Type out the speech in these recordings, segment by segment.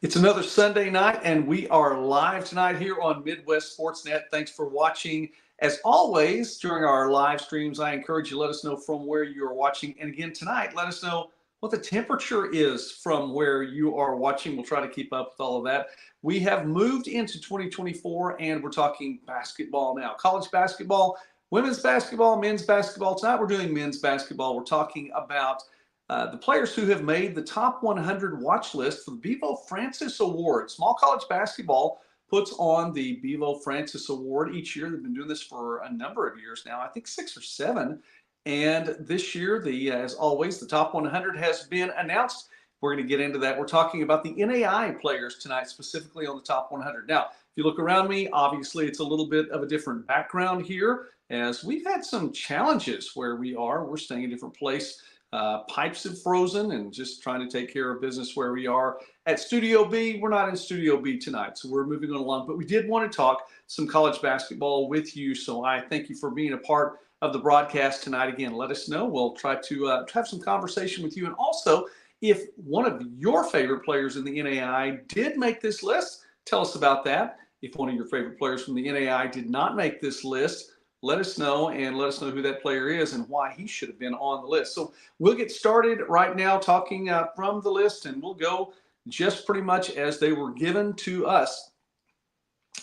It's another Sunday night, and we are live tonight here on Midwest Sports Net. Thanks for watching. As always, during our live streams, I encourage you to let us know from where you are watching. And again, tonight, let us know what the temperature is from where you are watching. We'll try to keep up with all of that. We have moved into 2024, and we're talking basketball now. College basketball, women's basketball, men's basketball. Tonight, we're doing men's basketball. We're talking about the players who have made the top 100 watch list for the Bevo Francis Award. Small college basketball puts on the Bevo Francis Award each year. They've been doing this for a number of years now, I think 6 or 7. And this year, as always, the top 100 has been announced. We're going to get into that. We're talking about the NAIA players tonight, specifically on the top 100. Now, if you look around me, obviously it's a little bit of a different background here, as we've had some challenges where we are. We're staying in a different place. Pipes have frozen, and just trying to take care of business where we are at Studio B. We're not in Studio B tonight, so we're moving on along. But we did want to talk some college basketball with you, so I thank you for being a part of the broadcast tonight. Again, let us know. We'll try to have some conversation with you. And also, if one of your favorite players in the NAIA did make this list, tell us about that. If one of your favorite players from the NAIA did not make this list, let us know, and let us know who that player is and why he should have been on the list. So we'll get started right now talking from the list, and we'll go just pretty much as they were given to us.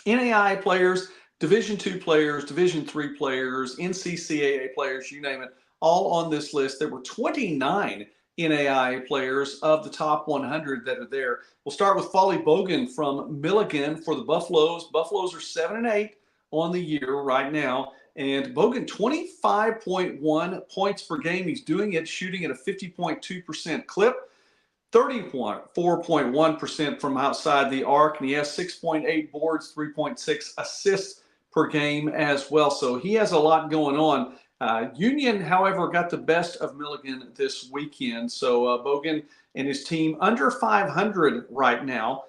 NAIA players, Division II players, Division III players, NCCAA players, you name it, all on this list. There were 29 NAIA players of the top 100 that are there. We'll start with Folly Bogan from Milligan for the Buffaloes. Buffaloes are 7-8 on the year right now. And Bogan, 25.1 points per game. He's doing it shooting at a 50.2% clip, 34.1% from outside the arc, and he has 6.8 boards, 3.6 assists per game as well. So he has a lot going on. Union, however, got the best of Milligan this weekend. So Bogan and his team under 500 right now.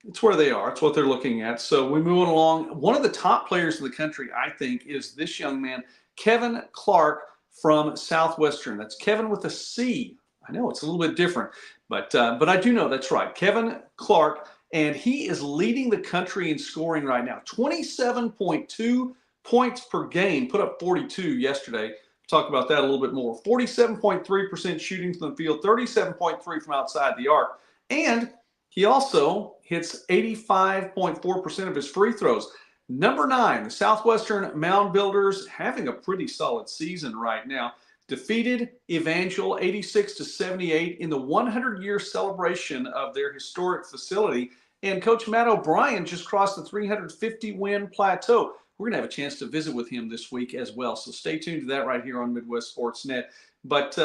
It's where they are. It's what they're looking at. So we move on along. One of the top players in the country, I think, is this young man, Kevin Clark from Southwestern. That's Kevin with a C. I know it's a little bit different, but I do know that's right. Kevin Clark, and he is leading the country in scoring right now. 27.2 points per game. Put up 42 yesterday. Talk about that a little bit more. 47.3% shooting from the field, 37.3 from outside the arc, and he also hits 85.4% of his free throws. Number 9, the Southwestern Mound Builders, having a pretty solid season right now. Defeated Evangel 86-78 in the 100-year celebration of their historic facility. And Coach Matt O'Brien just crossed the 350-win plateau. We're going to have a chance to visit with him this week as well. So stay tuned to that right here on Midwest Sports Net. But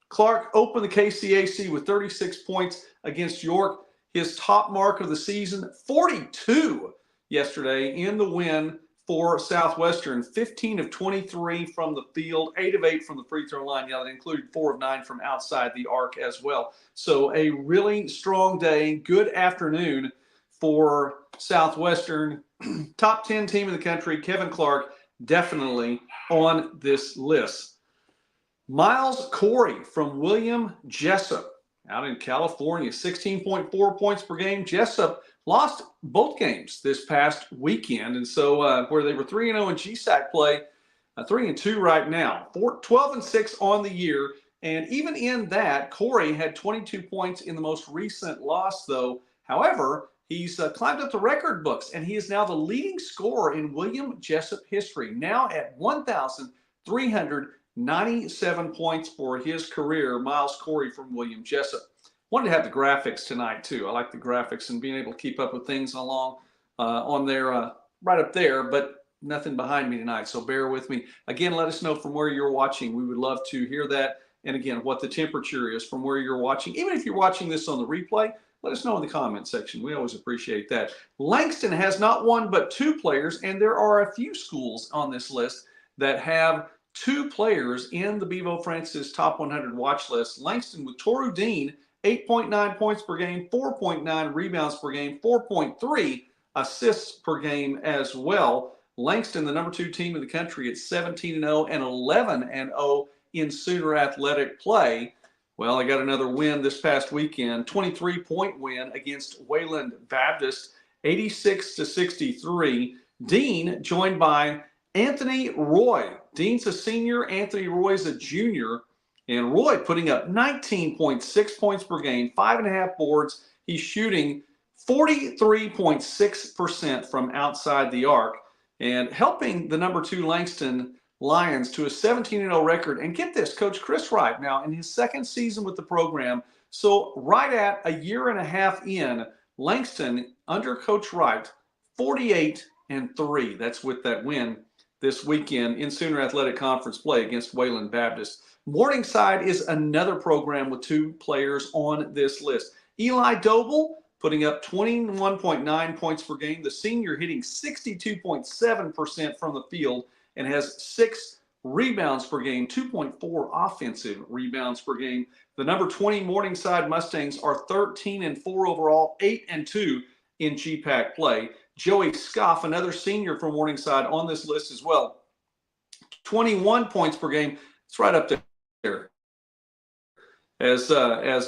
Clark opened the KCAC with 36 points against York. His top mark of the season, 42 yesterday in the win for Southwestern. 15 of 23 from the field, 8 of 8 from the free throw line. Yeah, that included 4 of 9 from outside the arc as well. So a really strong day. Good afternoon for Southwestern. Top 10 team in the country, Kevin Clark, definitely on this list. Miles Corey from William Jessup out in California, 16.4 points per game. Jessup lost both games this past weekend, and so where they were 3-0 in GSAC play, 3-2 right now. 12-6 on the year, and even in that, Corey had 22 points in the most recent loss, though. However, he's climbed up the record books, and he is now the leading scorer in William Jessup history, now at 1,397 points for his career. Miles Corey from William Jessup. Wanted to have the graphics tonight, too. I like the graphics and being able to keep up with things along on there, right up there, but nothing behind me tonight, so bear with me. Again, let us know from where you're watching. We would love to hear that. And again, what the temperature is from where you're watching. Even if you're watching this on the replay, let us know in the comment section. We always appreciate that. Langston has not one but 2 players, and there are a few schools on this list that have 2 players in the Bevo Francis top 100 watch list. Langston with Toru Dean, 8.9 points per game, 4.9 rebounds per game, 4.3 assists per game as well. Langston, the number 2 team in the country, at 17-0 and 11-0 in Sooner athletic play. Well, I got another win this past weekend, 23-point win against Wayland Baptist, 86-63. Dean joined by Anthony Roy. Dean's a senior, Anthony Roy's a junior, and Roy putting up 19.6 points per game, 5.5 boards. He's shooting 43.6% from outside the arc and helping the number 2 Langston Lions to a 17-0 record. And get this, Coach Chris Wright now in his second season with the program. So right at a year and a half in, Langston under Coach Wright, 48-3. That's with that win this weekend in Sooner Athletic Conference play against Wayland Baptist. Morningside is another program with 2 players on this list. Eli Doble putting up 21.9 points per game. The senior hitting 62.7% from the field and has 6 rebounds per game, 2.4 offensive rebounds per game. The number 20 Morningside Mustangs are 13-4 overall, 8-2 in GPAC play. Joey Scoff, another senior from Morningside, on this list as well. 21 points per game. It's right up there. As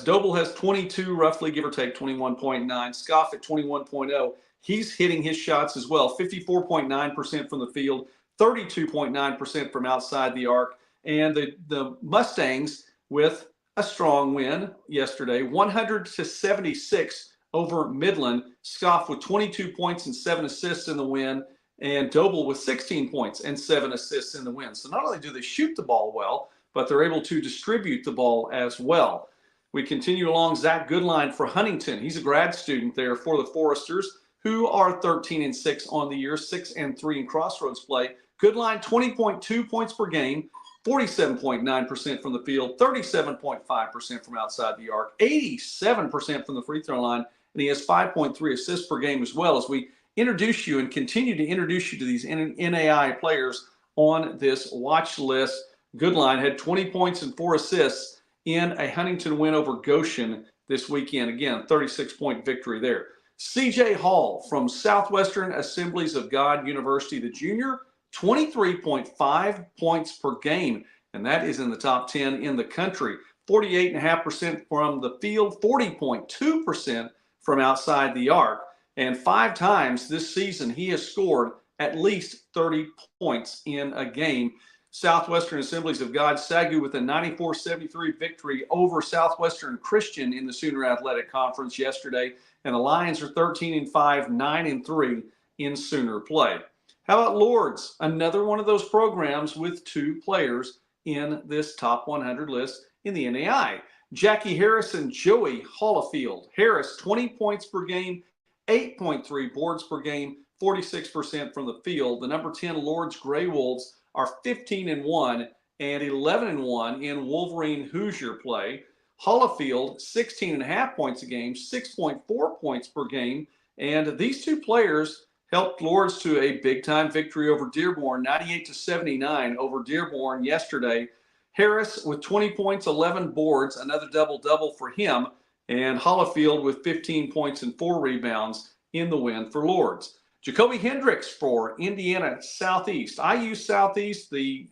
Doble has 22, roughly, give or take 21.9. Scoff at 21.0. He's hitting his shots as well, 54.9% from the field, 32.9% from outside the arc. And the Mustangs with a strong win yesterday, 100-76 over Midland. Scoff with 22 points and 7 assists in the win, and Doble with 16 points and 7 assists in the win. So not only do they shoot the ball well, but they're able to distribute the ball as well. We continue along. Zach Goodline for Huntington. He's a grad student there for the Foresters, who are 13-6 on the year, 6-3 in crossroads play. Goodline, 20.2 points per game, 47.9% from the field, 37.5% from outside the arc, 87% from the free throw line, and he has 5.3 assists per game as well. As we introduce you and continue to introduce you to these NAIA players on this watch list, Goodline had 20 points and 4 assists in a Huntington win over Goshen this weekend. Again, 36-point victory there. CJ Hall from Southwestern Assemblies of God University, the junior, 23.5 points per game, and that is in the top 10 in the country. 48.5% from the field, 40.2% from outside the arc, and 5 times this season he has scored at least 30 points in a game. Southwestern Assemblies of God, SAGU, with a 94-73 victory over Southwestern Christian in the Sooner Athletic Conference yesterday, and the Lions are 13-5, 9-3 in Sooner play. How about Lourdes? Another one of those programs with 2 players in this top 100 list in the NAIA. Jackie Harris and Joey Hollifield. Harris, 20 points per game, 8.3 boards per game, 46% from the field. The number 10 Lourdes Grey Wolves are 15-1 and 11-1 in Wolverine Hoosier play. Hollifield, 16.5 points a game, 6.4 points per game. And these 2 players helped Lourdes to a big-time victory over Dearborn, 98-79 over Dearborn yesterday. Harris with 20 points, 11 boards, another double-double for him. And Hollifield with 15 points and 4 rebounds in the win for Lourdes. Jacoby Hendricks for Indiana Southeast. IU Southeast, the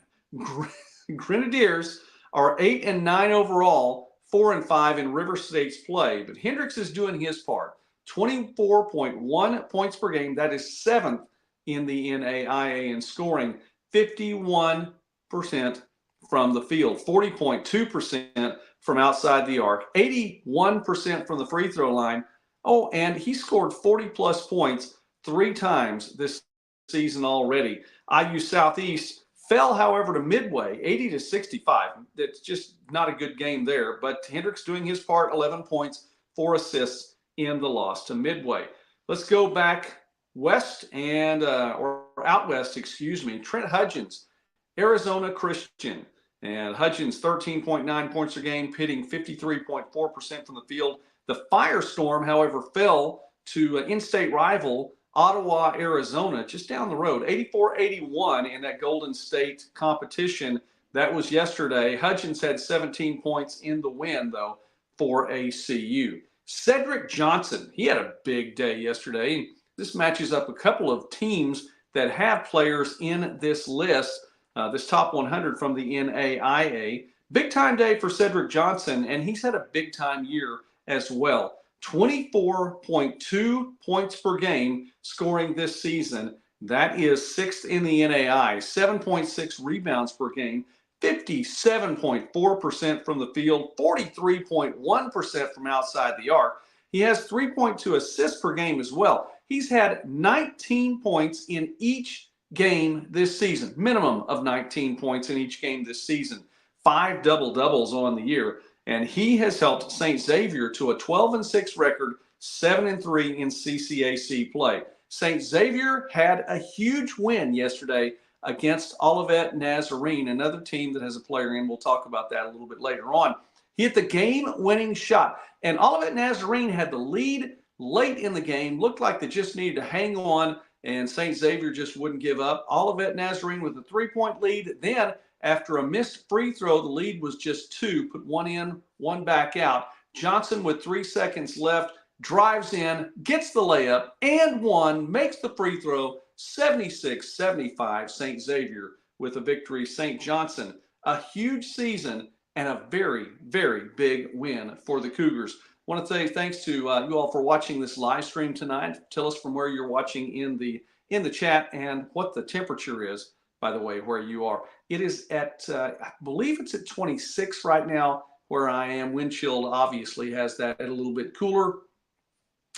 Grenadiers are 8-9 overall, 4-5 in River State's play. But Hendricks is doing his part. 24.1 points per game. That is 7th in the NAIA in scoring. 51% from the field. 40.2% from outside the arc. 81% from the free throw line. Oh, and he scored 40-plus points 3 times this season already. IU Southeast fell, however, to Midway, 80-65. That's just not a good game there. But Hendricks doing his part, 11 points, 4 assists in the loss to Midway. Let's go back west or out west, excuse me. Trent Hudgens, Arizona Christian. And Hudgens, 13.9 points a game, hitting 53.4% from the field. The Firestorm, however, fell to in-state rival Ottawa, Arizona, just down the road, 84-81 in that Golden State competition. That was yesterday. Hudgens had 17 points in the win, though, for ACU. Cedric Johnson, he had a big day yesterday. This matches up a couple of teams that have players in this list, this top 100 from the NAIA. Big time day for Cedric Johnson, and he's had a big time year as well. 24.2 points per game scoring this season. That is sixth in the NAIA. 7.6 rebounds per game. 57.4% from the field. 43.1% from outside the arc. He has 3.2 assists per game as well. He's had 19 points in each game this season. Minimum of 19 points in each game this season. 5 double-doubles on the year. And he has helped St. Xavier to a 12-6 record, 7-3 in CCAC play. St. Xavier had a huge win yesterday against Olivet Nazarene, another team that has a player in. We'll talk about that a little bit later on. He hit the game-winning shot, and Olivet Nazarene had the lead late in the game. Looked like they just needed to hang on, and St. Xavier just wouldn't give up. Olivet Nazarene with a 3-point lead. Then, after a missed free throw, the lead was just 2. Put one in, one back out. Johnson, with 3 seconds left, drives in, gets the layup, and one, makes the free throw. 76-75, St. Xavier with a victory. St. Johnson, a huge season and a very, very big win for the Cougars. I want to say thanks to you all for watching this live stream tonight. Tell us from where you're watching in the chat and what the temperature is, by the way, where you are. It is at, I believe it's at 26 right now where I am. Wind chill obviously has that at a little bit cooler.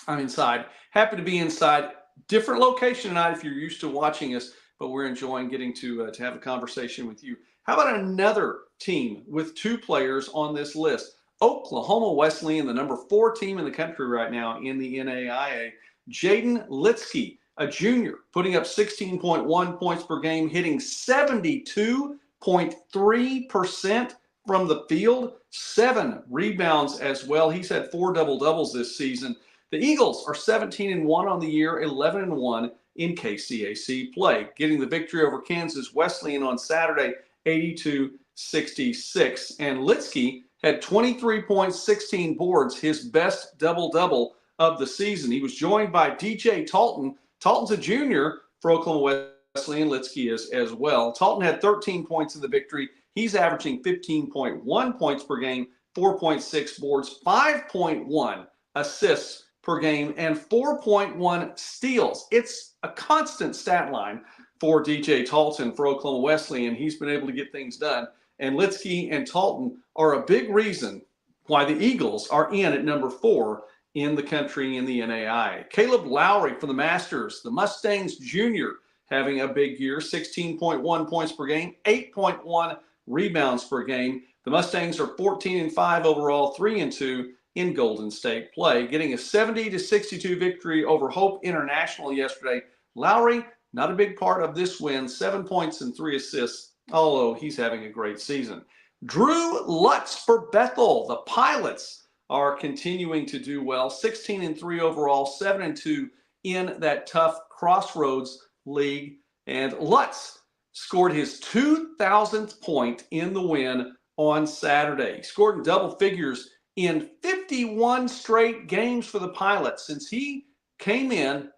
I'm inside. Happy to be inside. Different location tonight if you're used to watching us, but we're enjoying getting to have a conversation with you. How about another team with 2 players on this list? Oklahoma Wesleyan, the number 4 team in the country right now in the NAIA. Jaden Litsky, a junior, putting up 16.1 points per game, hitting 72.3% from the field, 7 rebounds as well. He's had 4 double-doubles this season. The Eagles are 17-1 on the year, 11-1 in KCAC play, getting the victory over Kansas Wesleyan on Saturday, 82-66. And Litsky had 23 points, 16 boards, his best double-double of the season. He was joined by DJ Talton. Talton's a junior for Oklahoma Wesleyan. Litsky is as well. Talton had 13 points in the victory. He's averaging 15.1 points per game, 4.6 boards, 5.1 assists per game, and 4.1 steals. It's a constant stat line for DJ Talton for Oklahoma Wesleyan. He's been able to get things done. And Litsky and Talton are a big reason why the Eagles are in at number 4 in the country in the NAIA. Caleb Lowry for the Masters, the Mustangs junior, having a big year, 16.1 points per game, 8.1 rebounds per game. The Mustangs are 14-5 overall, 3-2 in Golden State play, getting a 70-62 victory over Hope International yesterday. Lowry, not a big part of this win, 7 points and 3 assists, although he's having a great season. Drew Lutz for Bethel. The Pilots are continuing to do well, 16-3 overall, 7-2 in that tough Crossroads League. And Lutz scored his 2,000th point in the win on Saturday. He scored in double figures in 51 straight games for the Pilots since he came in,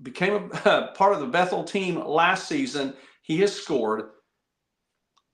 became a part of the Bethel team last season. He has scored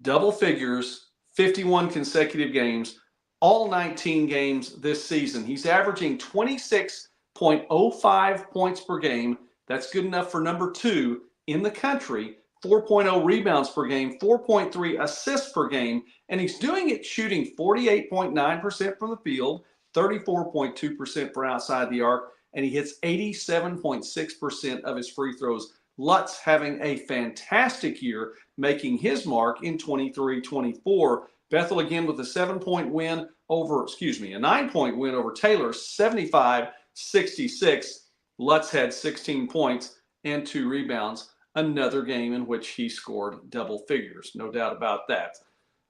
double figures, 51 consecutive games, all 19 games this season. He's averaging 26.05 points per game. That's good enough for number 2 in the country. 4.0 rebounds per game, 4.3 assists per game, and he's doing it shooting 48.9% from the field, 34.2% for outside the arc, and he hits 87.6% of his free throws. Lutz having a fantastic year, making his mark in 23-24. Bethel again with a 9-point win over Taylor, 75-66. Lutz had 16 points and 2 rebounds. Another game in which he scored double figures, no doubt about that.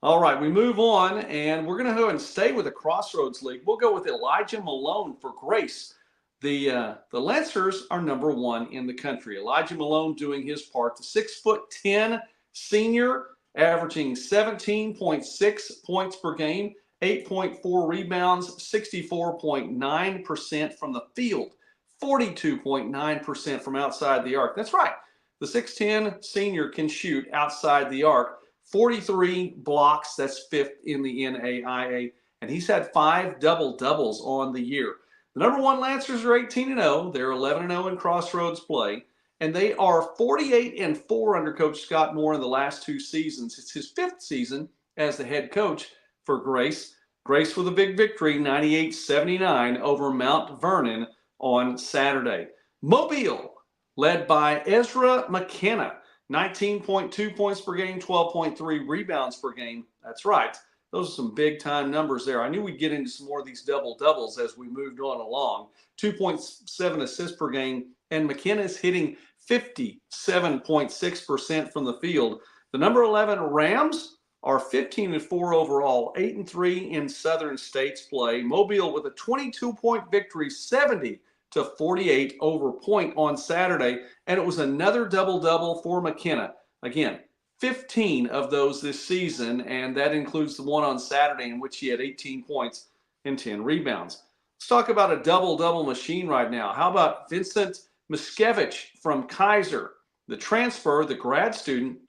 All right, we move on, and we're going to go and stay with the Crossroads League. We'll go with Elijah Malone for Grace. The Lancers are number 1 in the country. Elijah Malone doing his part. The 6'10" senior, averaging 17.6 points per game, 8.4 rebounds, 64.9% from the field, 42.9% from outside the arc. That's right. The 6'10" senior can shoot outside the arc 43 blocks. That's 5th in the NAIA. And he's had 5 double-doubles on the year. The number 1 Lancers are 18-0. They're 11-0 in crossroads play. And they are 48-4 under Coach Scott Moore in the last 2 seasons. It's his 5th season as the head coach for Grace. Grace with a big victory, 98-79 over Mount Vernon on Saturday. Mobile, led by Ezra McKenna, 19.2 points per game, 12.3 rebounds per game. That's right. Those are some big-time numbers there. I knew we'd get into some more of these double-doubles as we moved on along. 2.7 assists per game, and McKenna is hitting 57.6% from the field. The number 11 Rams are 15-4 overall, 8-3 in Southern States play. Mobile with a 22-point victory, 70-48 over Point on Saturday, and it was another double-double for McKenna. Again, 15 of those this season, and that includes the one on Saturday in which he had 18 points and 10 rebounds. Let's talk about a double-double machine right now. How about Vincent Miskevich from Kaiser, the transfer, the grad student,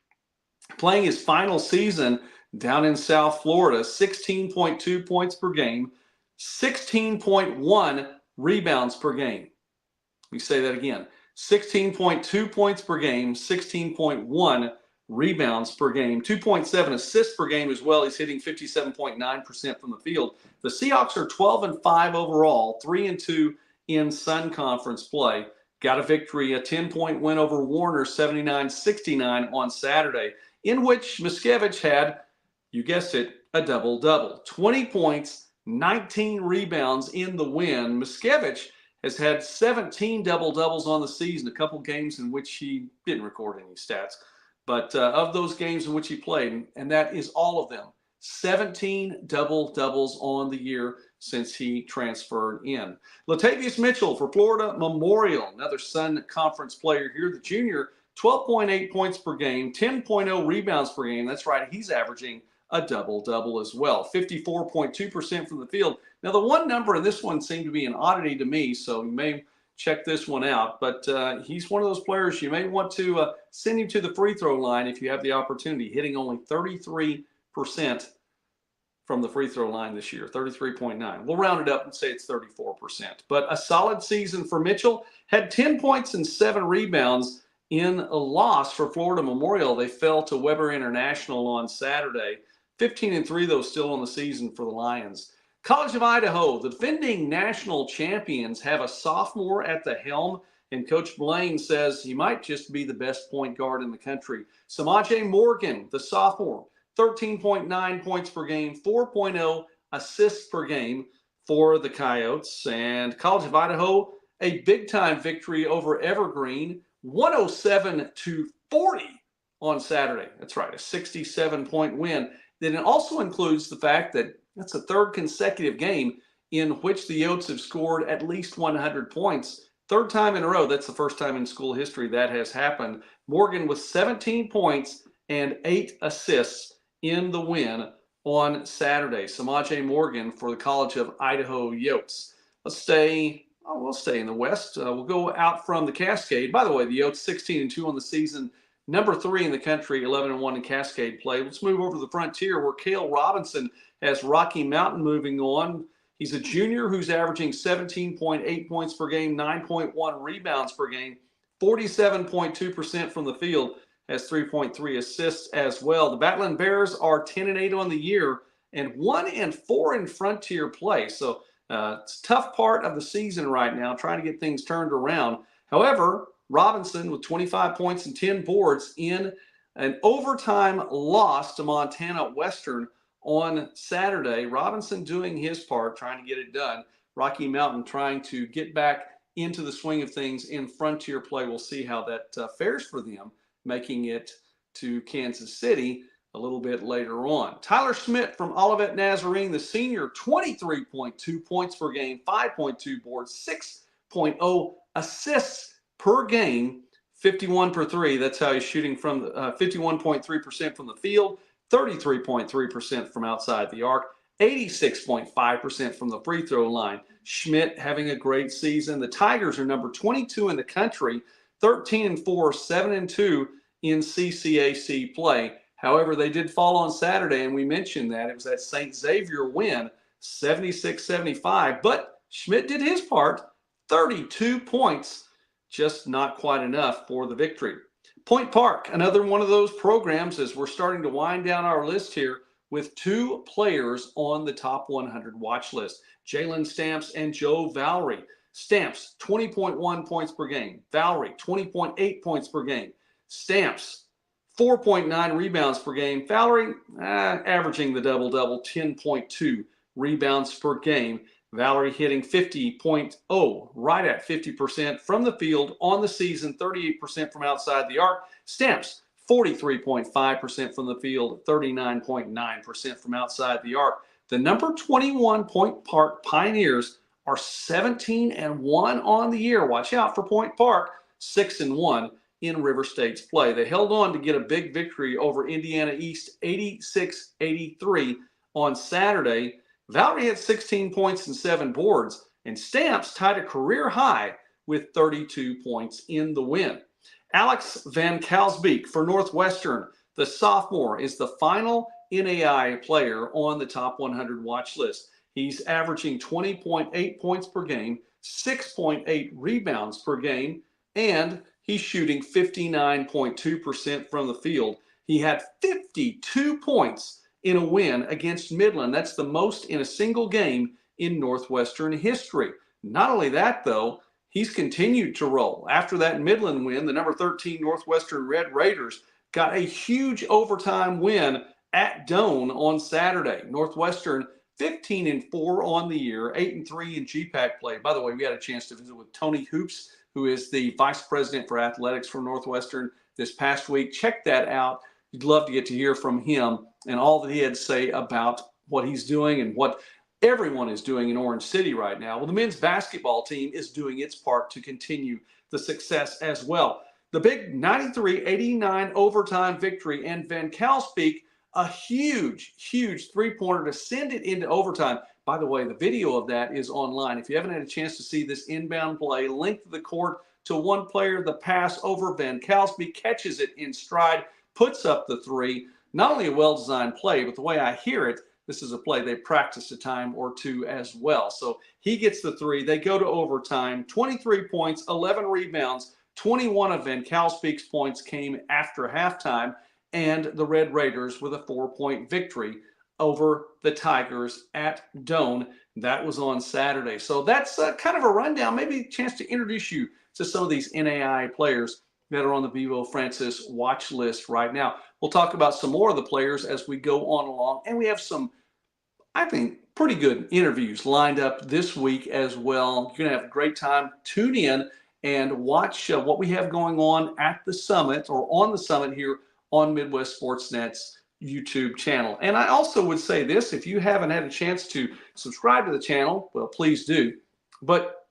playing his final season down in South Florida, 16.2 points per game, 16.1 rebounds per game. Let me say that again. 16.2 points per game, 16.1 rebounds per game, 2.7 assists per game as well. He's hitting 57.9% from the field. The Seahawks are 12-5 overall, 3-2 in Sun Conference play. Got a victory, a 10-point win over Warner, 79-69 on Saturday, in which Miskevich had, you guessed it, a double-double. 20 points, 19 rebounds in the win. Miskevich has had 17 double-doubles on the season, a couple games in which he didn't record any stats. But of those games in which he played, and that is all of them, 17 double-doubles on the year since he transferred in. Latavius Mitchell for Florida Memorial, another Sun Conference player here. The junior, 12.8 points per game, 10.0 rebounds per game. That's right, he's averaging a double-double as well. 54.2% from the field. Now, the one number, and this one seemed to be an oddity to me, so you may check this one out. But he's one of those players you may want to send him to the free throw line if you have the opportunity, hitting only 33% from the free throw line this year, 33.9. We'll round it up and say it's 34%. But a solid season for Mitchell. Had 10 points and 7 rebounds in a loss for Florida Memorial. They fell to Weber International on Saturday. 15-3, though, still on the season for the Lions. College of Idaho, the defending national champions, have a sophomore at the helm, and Coach Blaine says he might just be the best point guard in the country. Samaje Morgan, the sophomore, 13.9 points per game, 4.0 assists per game for the Coyotes. And College of Idaho, a big-time victory over Evergreen, 107-40 on Saturday. That's right, a 67-point win. Then it also includes the fact that that's the 3rd consecutive game in which the Yotes have scored at least 100 points. 3rd time in a row. That's the first time in school history that has happened. Morgan with 17 points and 8 assists in the win on Saturday. Samaje Morgan for the College of Idaho Yotes. We'll stay in the West. We'll go out from the Cascade. By the way, the Yotes 16-2 on the season. Number 3 in the country, 11-1 in Cascade play. Let's move over to the Frontier where Cale Robinson has Rocky Mountain moving on. He's a junior who's averaging 17.8 points per game, 9.1 rebounds per game, 47.2% from the field, has 3.3 assists as well. The Battling Bears are 10-8 on the year and 1-4 in Frontier play. So it's a tough part of the season right now, trying to get things turned around. However, Robinson with 25 points and 10 boards in an overtime loss to Montana Western on Saturday. Robinson doing his part, trying to get it done. Rocky Mountain trying to get back into the swing of things in Frontier play. We'll see how that fares for them, making it to Kansas City a little bit later on. Tyler Schmidt from Olivet Nazarene, the senior, 23.2 points per game, 5.2 boards, 6.0 assists per game, 51 per 3. That's how he's shooting from the 51.3% from the field, 33.3% from outside the arc, 86.5% from the free throw line. Schmidt having a great season. The Tigers are number 22 in the country, 13-4, 7-2 in CCAC play. However, they did fall on Saturday, and we mentioned that. It was that St. Xavier win, 76-75. But Schmidt did his part, 32 points, just not quite enough for the victory. Point Park, another one of those programs, as we're starting to wind down our list here with 2 players on the top 100 watch list, Jalen Stamps and Joe Valerie. Stamps, 20.1 points per game. Valerie, 20.8 points per game. Stamps, 4.9 rebounds per game. Valerie, averaging the double-double, 10.2 rebounds per game. Valerie hitting 50.0, right at 50% from the field on the season, 38% from outside the arc. Stamps, 43.5% from the field, 39.9% from outside the arc. The number 21 Point Park Pioneers are 17-1 on the year. Watch out for Point Park, 6-1 in River State's play. They held on to get a big victory over Indiana East, 86-83 on Saturday. Valerie had 16 points and 7 boards, and Stamps tied a career high with 32 points in the win. Alex Van Kalsbeek for Northwestern, the sophomore, is the final NAIA player on the top 100 watch list. He's averaging 20.8 points per game, 6.8 rebounds per game, and he's shooting 59.2% from the field. He had 52 points in a win against Midland. That's the most in a single game in Northwestern history. Not only that, though, he's continued to roll. After that Midland win, the number 13 Northwestern Red Raiders got a huge overtime win at Doane on Saturday. Northwestern 15-4 on the year, 8-3 in GPAC play. By the way, we had a chance to visit with Tony Hoops, who is the vice president for athletics for Northwestern, this past week. Check that out. You'd love to get to hear from him and all that he had to say about what he's doing and what everyone is doing in Orange City right now. Well, the men's basketball team is doing its part to continue the success as well. The big 93-89 overtime victory, and Van Kalsbeek, a huge three-pointer to send it into overtime. By the way, the video of that is online. If you haven't had a chance to see this inbound play, length of the court to one player, the pass over, Van Kalsbeek catches it in stride, puts up the three. Not only a well-designed play, but the way I hear it, this is a play they practiced a time or two as well. So he gets the three. They go to overtime, 23 points, 11 rebounds. 21 of Van Kalsbeek's points came after halftime, and the Red Raiders with a 4-point victory over the Tigers at Doane. That was on Saturday. So that's kind of a rundown, maybe a chance to introduce you to some of these NAIA players that are on the Bevo Francis watch list right now. We'll talk about some more of the players as we go on along, and we have some, I think, pretty good interviews lined up this week as well. You're going to have a great time. Tune in and watch what we have going on at the summit, or on the summit here on Midwest Sportsnet's YouTube channel. And I also would say this, if you haven't had a chance to subscribe to the channel, well, please do. But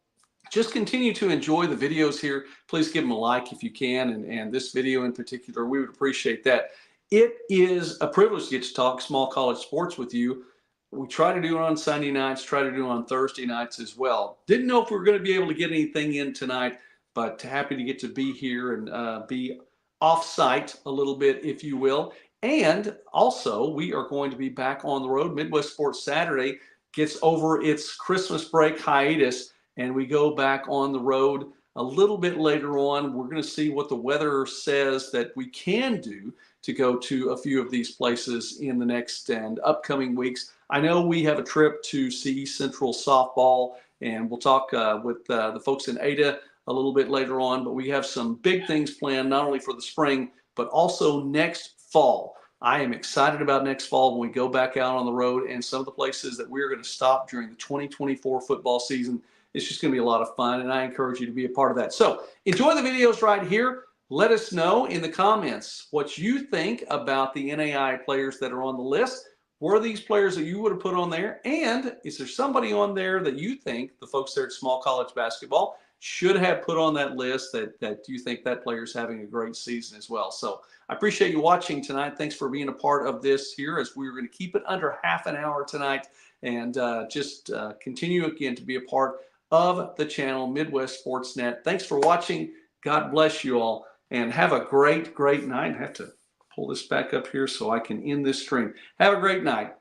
just continue to enjoy the videos here. Please give them a like if you can, and this video in particular, we would appreciate that. It is a privilege to get to talk small college sports with you. We try to do it on Sunday nights, try to do it on Thursday nights as well. Didn't know if we were going to be able to get anything in tonight, but happy to get to be here and be off-site a little bit, if you will. And also, we are going to be back on the road. Midwest Sports Saturday gets over its Christmas break hiatus, and we go back on the road a little bit later on. We're going to see what the weather says that we can do to go to a few of these places in the next and upcoming weeks. I know we have a trip to see Central softball, and we'll talk with the folks in Ada a little bit later on, but we have some big things planned, not only for the spring, but also next fall. I am excited about next fall when we go back out on the road, and some of the places that we're going to stop during the 2024 football season. It's just going to be a lot of fun, and I encourage you to be a part of that. So enjoy the videos right here. Let us know in the comments what you think about the NAIA players that are on the list. Were these players that you would have put on there? And is there somebody on there that you think the folks there at Small College Basketball should have put on that list that you think that player is having a great season as well? So I appreciate you watching tonight. Thanks for being a part of this here, as we're going to keep it under half an hour tonight, and just continue again to be a part of the channel Midwest Sportsnet. Thanks for watching. God bless you all, and have a great night. I have to pull this back up here so I can end this stream. Have a great night.